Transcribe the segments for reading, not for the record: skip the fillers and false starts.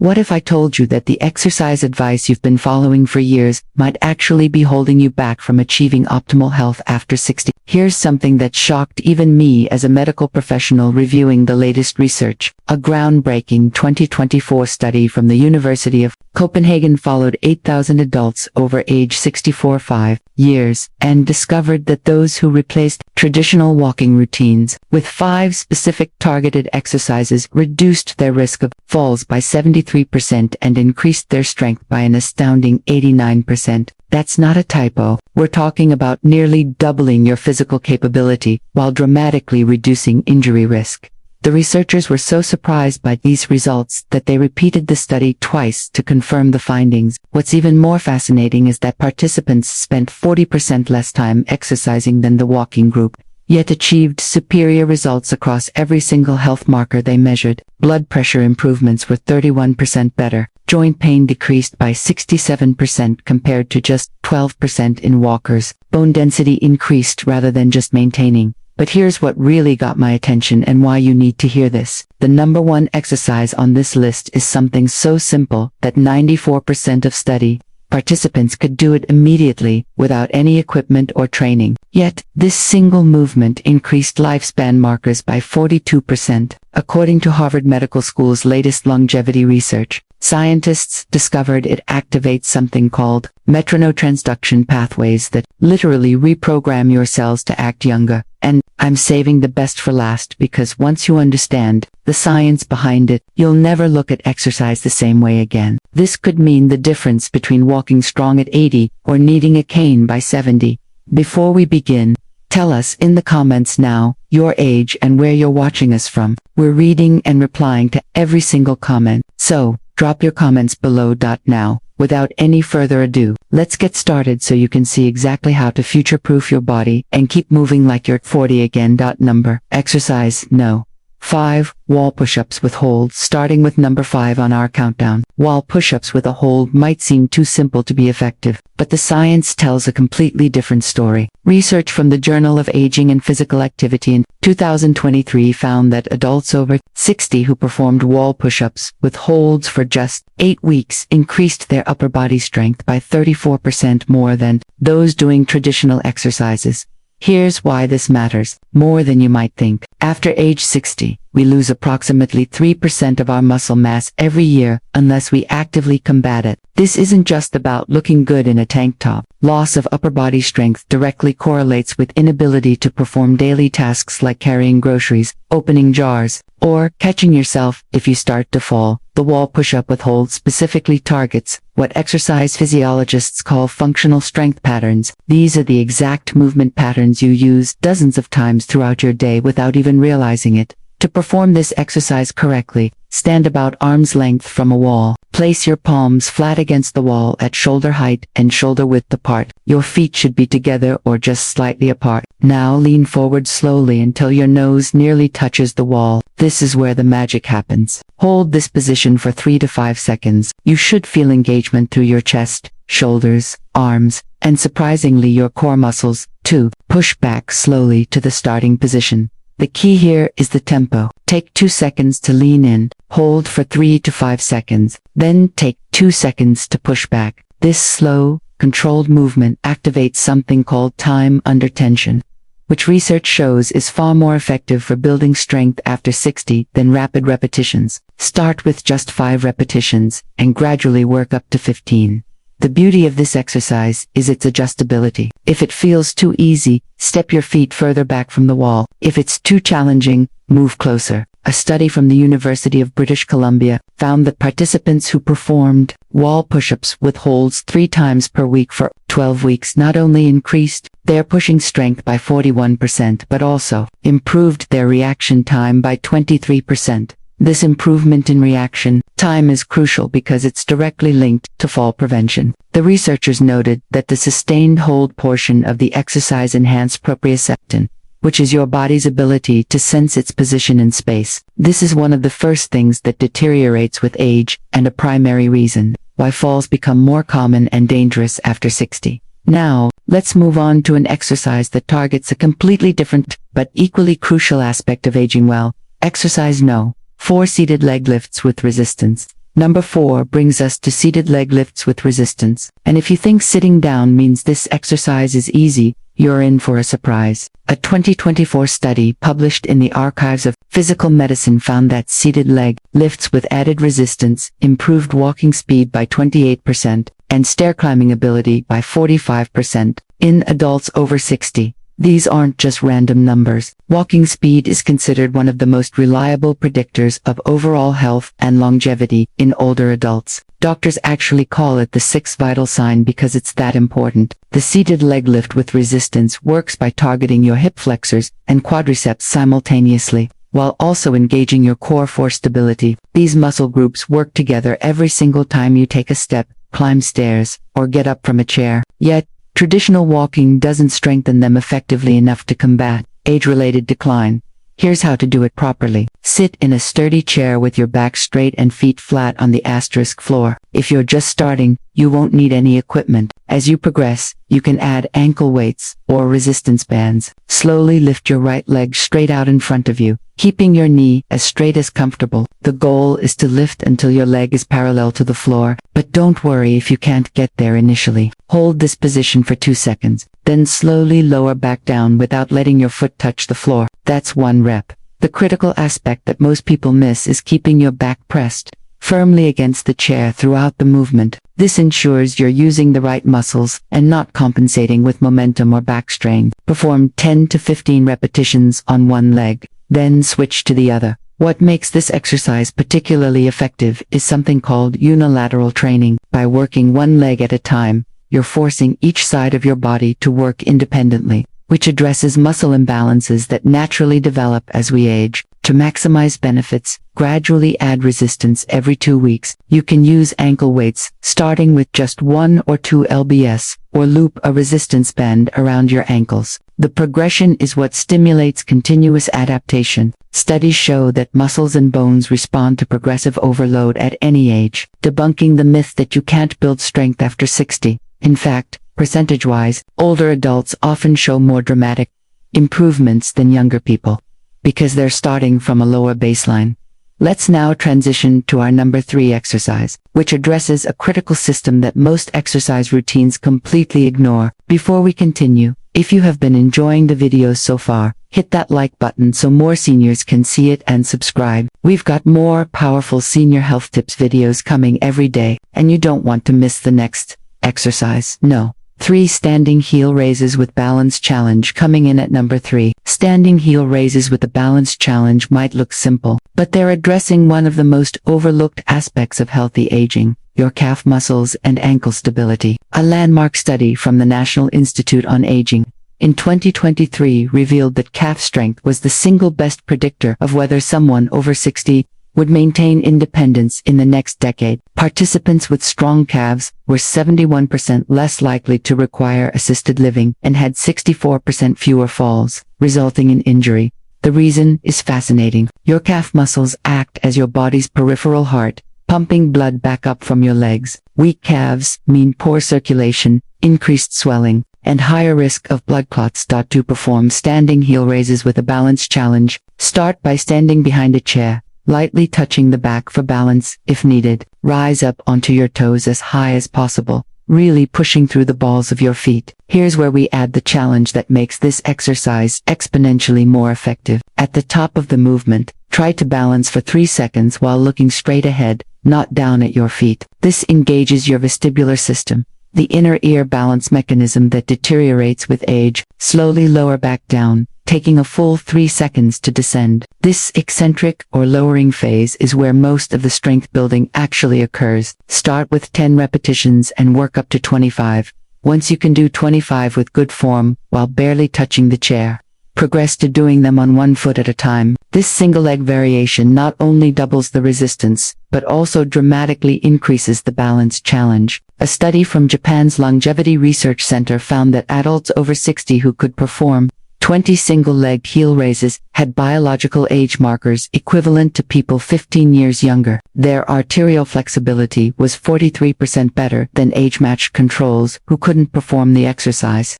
What if I told you that the exercise advice you've been following for years might actually be holding you back from achieving optimal health after 60? Here's something that shocked even me as a medical professional reviewing the latest research. A groundbreaking 2024 study from the University of Copenhagen followed 8,000 adults over age 64 years and discovered that those who replaced traditional walking routines with 5 specific targeted exercises reduced their risk of falls by 73% and increased their strength by an astounding 89%. That's not a typo. We're talking about nearly doubling your physical capability while dramatically reducing injury risk. The researchers were so surprised by these results that they repeated the study twice to confirm the findings. What's even more fascinating is that participants spent 40% less time exercising than the walking group, yet achieved superior results across every single health marker they measured. Blood pressure improvements were 31% better. Joint pain decreased by 67% compared to just 12% in walkers. Bone density increased rather than just maintaining. But here's what really got my attention and why you need to hear this. The number one exercise on this list is something so simple that 94% of study participants could do it immediately without any equipment or training. Yet, this single movement increased lifespan markers by 42%. According to Harvard Medical School's latest longevity research, scientists discovered it activates something called metronotransduction pathways that literally reprogram your cells to act younger. And I'm saving the best for last because once you understand the science behind it, you'll never look at exercise the same way again. This could mean the difference between walking strong at 80 or needing a cane by 70. Before we begin, tell us in the comments now your age and where you're watching us from. We're reading and replying to every single comment. So, drop your comments below. Now, without any further ado, let's get started so you can see exactly how to future-proof your body and keep moving like you're 40 again. Number. Exercise. No. 5. Wall push-ups with hold. Starting with number 5 on our countdown. Wall push-ups with a hold might seem too simple to be effective, but the science tells a completely different story. Research from the Journal of Aging and Physical Activity in 2023 found that adults over 60 who performed wall push-ups with holds for just 8 weeks increased their upper body strength by 34% more than those doing traditional exercises. Here's why this matters, more than you might think. After age 60, we lose approximately 3% of our muscle mass every year unless we actively combat it. This isn't just about looking good in a tank top. Loss of upper body strength directly correlates with inability to perform daily tasks like carrying groceries, opening jars, or catching yourself if you start to fall. The wall push-up with hold specifically targets what exercise physiologists call functional strength patterns. These are the exact movement patterns you use dozens of times throughout your day without even realizing it. To perform this exercise correctly, stand about arm's length from a wall. Place your palms flat against the wall at shoulder height and shoulder width apart. Your feet should be together or just slightly apart. Now lean forward slowly until your nose nearly touches the wall. This is where the magic happens. Hold this position for 3 to 5 seconds. You should feel engagement through your chest, shoulders, arms, and surprisingly your core muscles, too. Push back slowly to the starting position. The key here is the tempo. Take 2 seconds to lean in, hold for 3 to 5 seconds, then take 2 seconds to push back. This slow, controlled movement activates something called time under tension, which research shows is far more effective for building strength after 60 than rapid repetitions. Start with just 5 repetitions and gradually work up to 15. The beauty of this exercise is its adjustability. If it feels too easy, step your feet further back from the wall. If it's too challenging, move closer. A study from the University of British Columbia found that participants who performed wall push-ups with holds 3 times per week for 12 weeks not only increased their pushing strength by 41% but also improved their reaction time by 23%. This improvement in reaction time is crucial because it's directly linked to fall prevention. The researchers noted that the sustained hold portion of the exercise enhanced proprioception, which is your body's ability to sense its position in space. This is one of the first things that deteriorates with age and a primary reason why falls become more common and dangerous after 60. Now, let's move on to an exercise that targets a completely different but equally crucial aspect of aging well. Exercise No. 4 seated leg lifts with resistance. Number 4 brings us to seated leg lifts with resistance. And if you think sitting down means this exercise is easy, you're in for a surprise. A 2024 study published in the Archives of Physical Medicine found that seated leg lifts with added resistance improved walking speed by 28% and stair climbing ability by 45% in adults over 60. These aren't just random numbers. Walking speed is considered one of the most reliable predictors of overall health and longevity in older adults. Doctors actually call it the sixth vital sign because it's that important. The seated leg lift with resistance works by targeting your hip flexors and quadriceps simultaneously, while also engaging your core for stability. These muscle groups work together every single time you take a step, climb stairs, or get up from a chair. Yet, traditional walking doesn't strengthen them effectively enough to combat age-related decline. Here's how to do it properly. Sit in a sturdy chair with your back straight and feet flat on the asterisk floor. If you're just starting, you won't need any equipment. As you progress, you can add ankle weights or resistance bands. Slowly lift your right leg straight out in front of you, keeping your knee as straight as comfortable. The goal is to lift until your leg is parallel to the floor, but don't worry if you can't get there initially. Hold this position for 2 seconds, then slowly lower back down without letting your foot touch the floor. That's 1 rep. The critical aspect that most people miss is keeping your back pressed firmly against the chair throughout the movement. This ensures you're using the right muscles and not compensating with momentum or back strain. Perform 10 to 15 repetitions on one leg, then switch to the other. What makes this exercise particularly effective is something called unilateral training. By working one leg at a time, you're forcing each side of your body to work independently, which addresses muscle imbalances that naturally develop as we age. To maximize benefits, gradually add resistance every 2 weeks. You can use ankle weights, starting with just 1 or 2 lbs, or loop a resistance band around your ankles. The progression is what stimulates continuous adaptation. Studies show that muscles and bones respond to progressive overload at any age, debunking the myth that you can't build strength after 60. In fact, percentage-wise, older adults often show more dramatic improvements than younger people, because they're starting from a lower baseline. Let's now transition to our number 3 exercise, which addresses a critical system that most exercise routines completely ignore. Before we continue, if you have been enjoying the videos so far, hit that like button so more seniors can see it and subscribe. We've got more powerful senior health tips videos coming every day, and you don't want to miss the next exercise. No. 3 standing heel raises with balance challenge coming in at number 3. Standing heel raises with a balance challenge might look simple, but they're addressing one of the most overlooked aspects of healthy aging: your calf muscles and ankle stability. A landmark study from the National Institute on Aging in 2023 revealed that calf strength was the single best predictor of whether someone over 60 would maintain independence in the next decade. Participants with strong calves were 71% less likely to require assisted living and had 64% fewer falls, resulting in injury. The reason is fascinating. Your calf muscles act as your body's peripheral heart, pumping blood back up from your legs. Weak calves mean poor circulation, increased swelling, and higher risk of blood clots. To perform standing heel raises with a balance challenge, start by standing behind a chair, lightly touching the back for balance if needed. Rise up onto your toes as high as possible, really pushing through the balls of your feet. Here's where we add the challenge that makes this exercise exponentially more effective. At the top of the movement, try to balance for 3 seconds while looking straight ahead, not down at your feet. This engages your vestibular system, the inner ear balance mechanism that deteriorates with age. Slowly lower back down, taking a full 3 seconds to descend. This eccentric or lowering phase is where most of the strength building actually occurs. Start with 10 repetitions and work up to 25. Once you can do 25 with good form, while barely touching the chair, progress to doing them on one foot at a time. This single leg variation not only doubles the resistance, but also dramatically increases the balance challenge. A study from Japan's Longevity Research Center found that adults over 60 who could perform 20 single-leg heel raises had biological age markers equivalent to people 15 years younger. Their arterial flexibility was 43% better than age-matched controls who couldn't perform the exercise.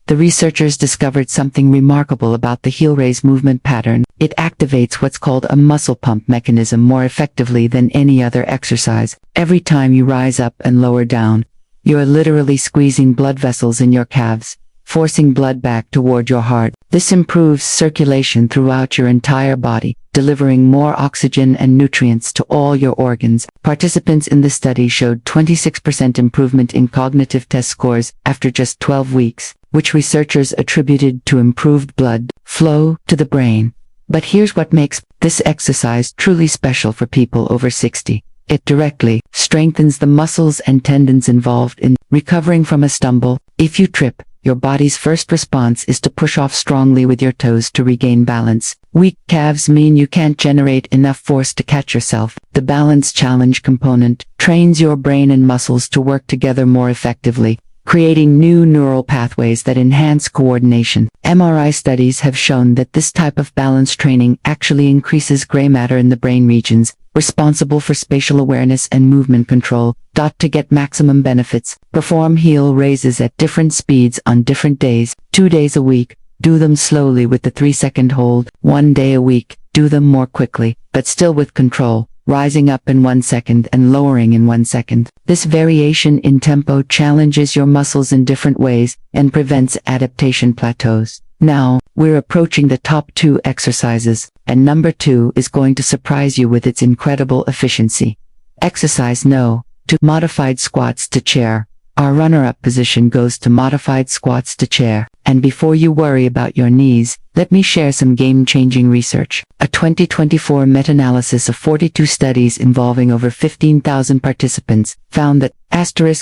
the researchers discovered something remarkable about the heel raise movement pattern. It activates what's called a muscle pump mechanism more effectively than any other exercise. Every time you rise up and lower down, you're literally squeezing blood vessels in your calves, forcing blood back toward your heart. This improves circulation throughout your entire body, delivering more oxygen and nutrients to all your organs. Participants in the study showed 26% improvement in cognitive test scores after just 12 weeks, which researchers attributed to improved blood flow to the brain. But here's what makes this exercise truly special for people over 60. It directly strengthens the muscles and tendons involved in recovering from a stumble. If you trip, your body's first response is to push off strongly with your toes to regain balance. Weak calves mean you can't generate enough force to catch yourself. The balance challenge component trains your brain and muscles to work together more effectively, creating new neural pathways that enhance coordination. MRI studies have shown that this type of balance training actually increases gray matter in the brain regions responsible for spatial awareness and movement control. To get maximum benefits, perform heel raises at different speeds on different days. 2 days a week, do them slowly with the 3-second hold. 1 day a week, do them more quickly, but still with control, rising up in 1 second and lowering in 1 second. This variation in tempo challenges your muscles in different ways and prevents adaptation plateaus. Now, we're approaching the top 2 exercises, and number 2 is going to surprise you with its incredible efficiency. Exercise No. 2. Modified squats to chair. Our runner-up position goes to modified squats to chair. And before you worry about your knees, let me share some game-changing research. A 2024 meta-analysis of 42 studies involving over 15,000 participants found that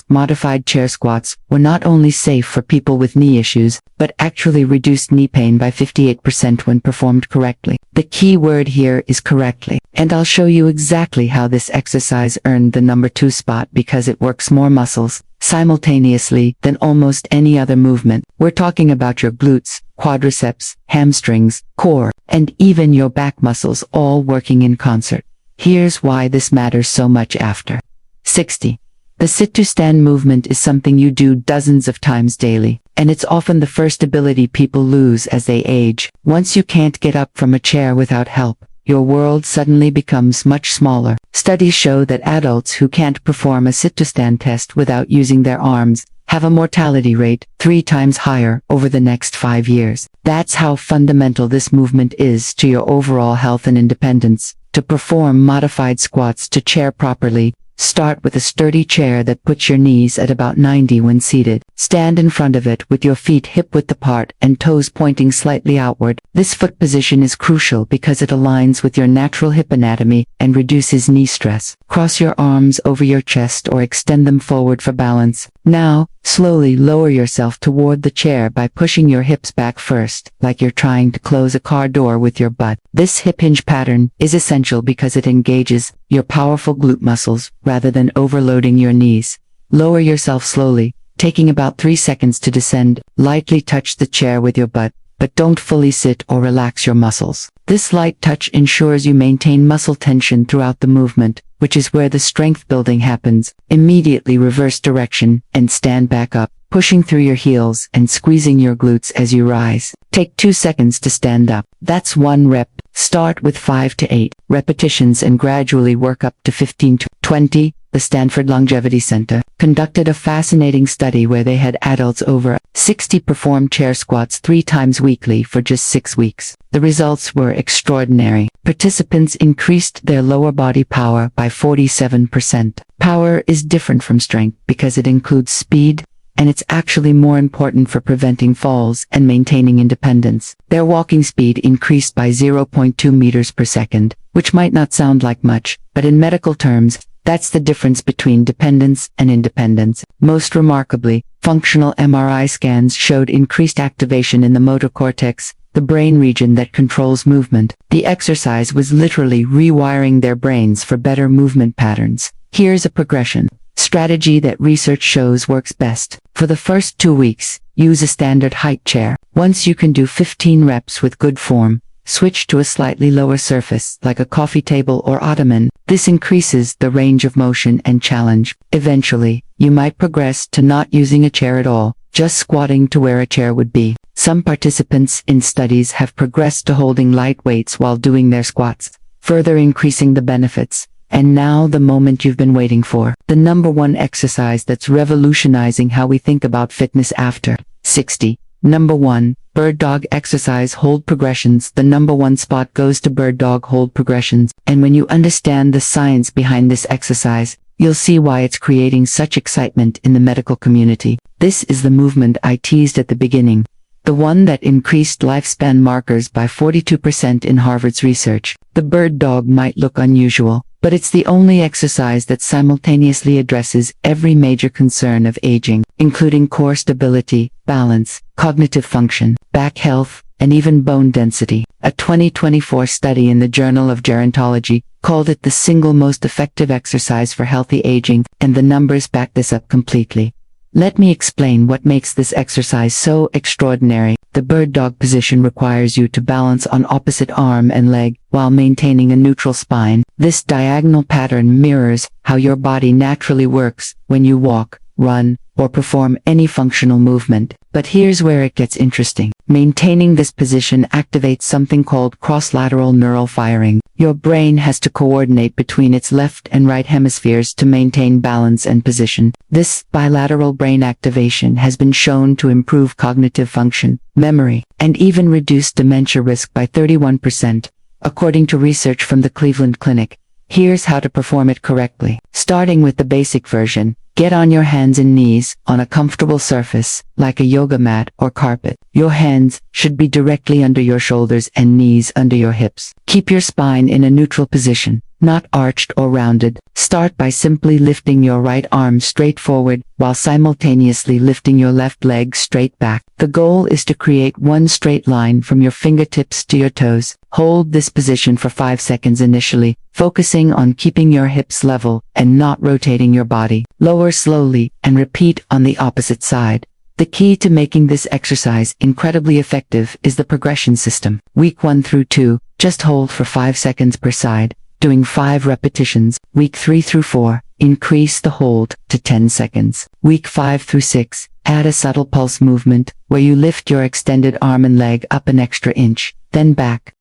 modified chair squats were not only safe for people with knee issues, but actually reduced knee pain by 58% when performed correctly. The key word here is correctly. And I'll show you exactly how this exercise earned the number 2 spot because it works more muscles simultaneously than almost any other movement. We're talking about your glutes, quadriceps, hamstrings, core, and even your back muscles all working in concert. Here's why this matters so much after 60. The sit-to-stand movement is something you do dozens of times daily, and it's often the first ability people lose as they age. Once you can't get up from a chair without help, your world suddenly becomes much smaller. Studies show that adults who can't perform a sit-to-stand test without using their arms have a mortality rate 3 times higher over the next 5 years. That's how fundamental this movement is to your overall health and independence. To perform modified squats to chair properly, start with a sturdy chair that puts your knees at about 90 when seated. Stand in front of it with your feet hip-width apart and toes pointing slightly outward. This foot position is crucial because it aligns with your natural hip anatomy and reduces knee stress. Cross your arms over your chest or extend them forward for balance. Now, slowly lower yourself toward the chair by pushing your hips back first, like you're trying to close a car door with your butt. This hip hinge pattern is essential because it engages your powerful glute muscles rather than overloading your knees. Lower yourself slowly, taking about 3 seconds to descend. Lightly touch the chair with your butt, but don't fully sit or relax your muscles. This light touch ensures you maintain muscle tension throughout the movement, which is where the strength building happens. Immediately reverse direction and stand back up, pushing through your heels and squeezing your glutes as you rise. Take 2 seconds to stand up. That's 1 rep. Start with 5 to 8 repetitions and gradually work up to 15 to 20. The Stanford Longevity Center conducted a fascinating study where they had adults over 60 perform chair squats 3 times weekly for just 6 weeks. The results were extraordinary. Participants increased their lower body power by 47%. Power is different from strength because it includes speed, and it's actually more important for preventing falls and maintaining independence. Their walking speed increased by 0.2 meters per second, which might not sound like much, but in medical terms, that's the difference between dependence and independence. Most remarkably, functional MRI scans showed increased activation in the motor cortex, the brain region that controls movement. The exercise was literally rewiring their brains for better movement patterns. Here's a progression strategy that research shows works best. For the first 2 weeks, use a standard height chair. Once you can do 15 reps with good form, switch to a slightly lower surface like a coffee table or ottoman. This increases the range of motion and challenge. Eventually, you might progress to not using a chair at all, just squatting to where a chair would be. Some participants in studies have progressed to holding light weights while doing their squats, further increasing the benefits. And now the moment you've been waiting for. The number one exercise that's revolutionizing how we think about fitness after 60. Number 1. Bird dog exercise hold progressions. The number one spot goes to bird dog hold progressions. And when you understand the science behind this exercise, you'll see why it's creating such excitement in the medical community. This is the movement I teased at the beginning. The one that increased lifespan markers by 42% in Harvard's research. The bird dog might look unusual, but it's the only exercise that simultaneously addresses every major concern of aging, including core stability, balance, cognitive function, back health, and even bone density. A 2024 study in the Journal of Gerontology called it the single most effective exercise for healthy aging, and the numbers back this up completely. Let me explain what makes this exercise so extraordinary. The bird dog position requires you to balance on opposite arm and leg while maintaining a neutral spine. This diagonal pattern mirrors how your body naturally works when you walk, run, or perform any functional movement. But here's where it gets interesting. Maintaining this position activates something called cross-lateral neural firing. Your brain has to coordinate between its left and right hemispheres to maintain balance and position. This bilateral brain activation has been shown to improve cognitive function, memory, and even reduce dementia risk by 31%, according to research from the Cleveland Clinic. Here's how to perform it correctly. Starting with the basic version, get on your hands and knees on a comfortable surface, like a yoga mat or carpet. Your hands should be directly under your shoulders and knees under your hips. Keep your spine in a neutral position, not arched or rounded. Start by simply lifting your right arm straight forward while simultaneously lifting your left leg straight back. The goal is to create one straight line from your fingertips to your toes. Hold this position for 5 seconds initially, focusing on keeping your hips level and not rotating your body. Lower slowly and repeat on the opposite side. The key to making this exercise incredibly effective is the progression system. Week 1 through 2, just hold for 5 seconds per side, doing 5 repetitions. Week 3 through 4, increase the hold to 10 seconds. Week 5 through 6, add a subtle pulse movement where you lift your extended arm and leg up an extra inch, then back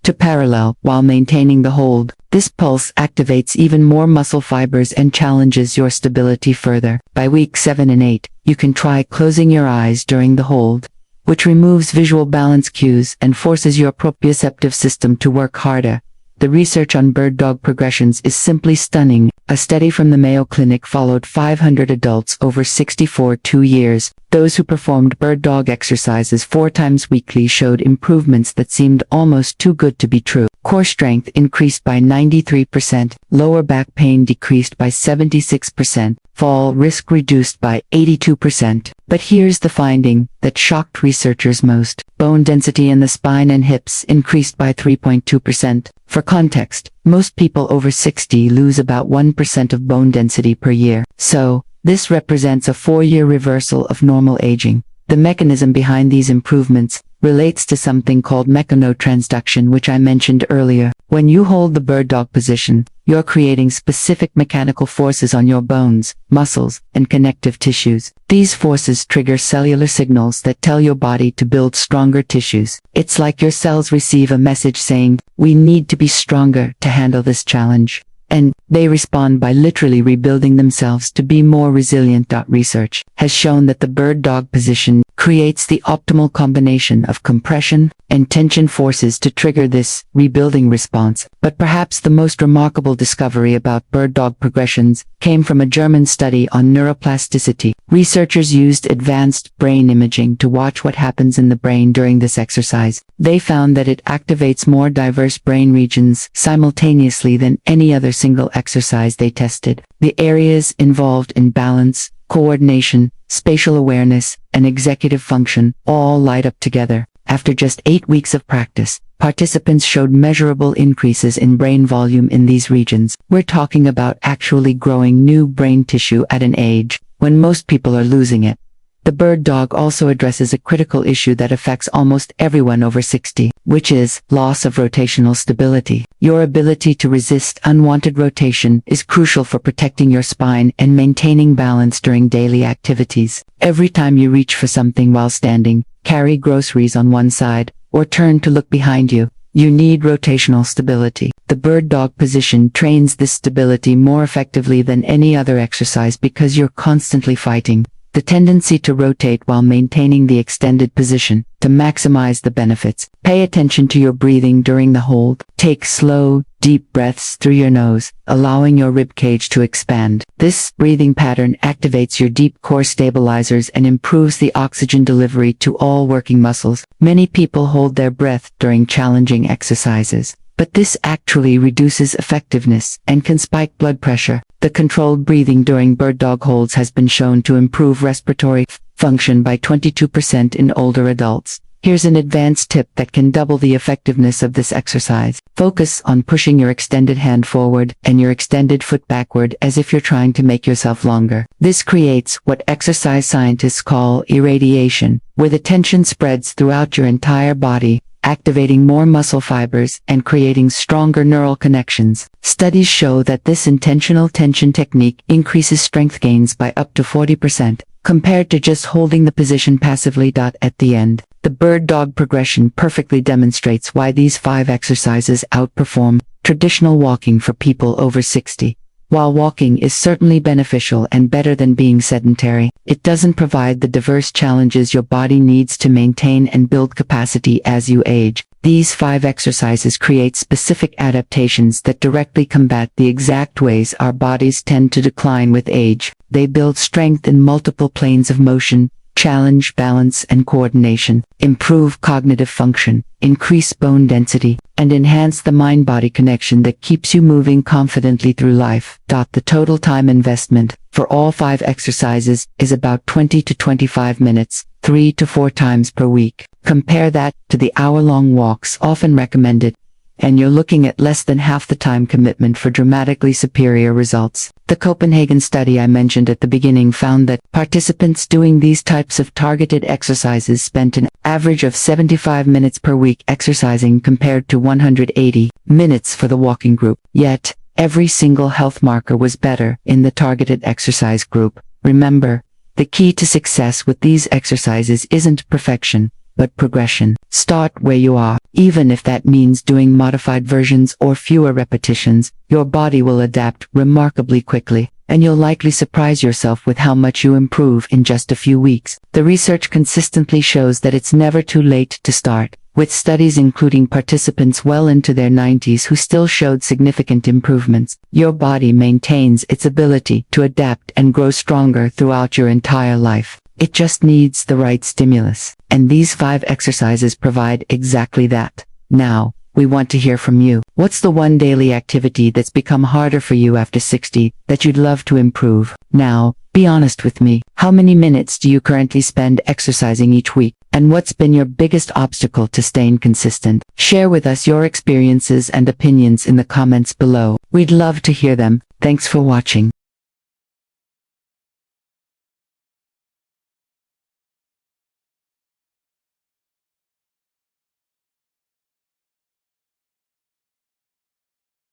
to parallel while maintaining the hold. This pulse activates even more muscle fibers and challenges your stability further. By week 7 and 8, you can try closing your eyes during the hold, which removes visual balance cues and forces your proprioceptive system to work harder. The research on bird dog progressions is simply stunning. A study from the Mayo Clinic followed 500 adults over 64 2 years. Those who performed bird dog exercises 4 times weekly showed improvements that seemed almost too good to be true. Core strength increased by 93%, lower back pain decreased by 76%, fall risk reduced by 82%. But here's the finding that shocked researchers most. Bone density in the spine and hips increased by 3.2%. For context, most people over 60 lose about 1% of bone density per year. So, this represents a 4-year reversal of normal aging. The mechanism behind these improvements relates to something called mechanotransduction, which I mentioned earlier. When you hold the bird dog position, you're creating specific mechanical forces on your bones, muscles, and connective tissues. These forces trigger cellular signals that tell your body to build stronger tissues. It's like your cells receive a message saying, "We need to be stronger to handle this challenge." And they respond by literally rebuilding themselves to be more resilient. Research has shown that the bird dog position creates the optimal combination of compression and tension forces to trigger this rebuilding response. But perhaps the most remarkable discovery about bird dog progressions came from a German study on neuroplasticity. Researchers used advanced brain imaging to watch what happens in the brain during this exercise. They found that it activates more diverse brain regions simultaneously than any other single exercise they tested. The areas involved in balance, coordination, spatial awareness, and executive function all light up together. After just 8 weeks of practice, participants showed measurable increases in brain volume in these regions. We're talking about actually growing new brain tissue at an age when most people are losing it. The bird dog also addresses a critical issue that affects almost everyone over 60, which is loss of rotational stability. Your ability to resist unwanted rotation is crucial for protecting your spine and maintaining balance during daily activities. Every time you reach for something while standing, carry groceries on one side, or turn to look behind you, you need rotational stability. The bird dog position trains this stability more effectively than any other exercise because you're constantly fighting the tendency to rotate while maintaining the extended position. To maximize the benefits, pay attention to your breathing during the hold. Take slow, deep breaths through your nose, allowing your rib cage to expand. This breathing pattern activates your deep core stabilizers and improves the oxygen delivery to all working muscles. Many people hold their breath during challenging exercises, but this actually reduces effectiveness and can spike blood pressure. The controlled breathing during bird dog holds has been shown to improve respiratory function by 22% in older adults. Here's an advanced tip that can double the effectiveness of this exercise. Focus on pushing your extended hand forward and your extended foot backward as if you're trying to make yourself longer. This creates what exercise scientists call irradiation, where the tension spreads throughout your entire body, activating more muscle fibers and creating stronger neural connections. Studies show that this intentional tension technique increases strength gains by up to 40%, compared to just holding the position passively. At the end, the bird dog progression perfectly demonstrates why these 5 exercises outperform traditional walking for people over 60. While walking is certainly beneficial and better than being sedentary, it doesn't provide the diverse challenges your body needs to maintain and build capacity as you age. These 5 exercises create specific adaptations that directly combat the exact ways our bodies tend to decline with age. They build strength in multiple planes of motion, challenge balance and coordination, improve cognitive function, increase bone density, and enhance the mind-body connection that keeps you moving confidently through life. The total time investment for all 5 exercises is about 20 to 25 minutes, 3 to 4 times per week. Compare that to the hour-long walks often recommended, and you're looking at less than half the time commitment for dramatically superior results. The Copenhagen study I mentioned at the beginning found that participants doing these types of targeted exercises spent an average of 75 minutes per week exercising compared to 180 minutes for the walking group. Yet, every single health marker was better in the targeted exercise group. Remember, the key to success with these exercises isn't perfection, but progression. Start where you are. Even if that means doing modified versions or fewer repetitions, your body will adapt remarkably quickly, and you'll likely surprise yourself with how much you improve in just a few weeks. The research consistently shows that it's never too late to start, with studies including participants well into their 90s who still showed significant improvements. Your body maintains its ability to adapt and grow stronger throughout your entire life. It just needs the right stimulus, and these 5 exercises provide exactly that. Now, we want to hear from you. What's the one daily activity that's become harder for you after 60 that you'd love to improve? Now, be honest with me. How many minutes do you currently spend exercising each week? And what's been your biggest obstacle to staying consistent? Share with us your experiences and opinions in the comments below. We'd love to hear them. Thanks for watching.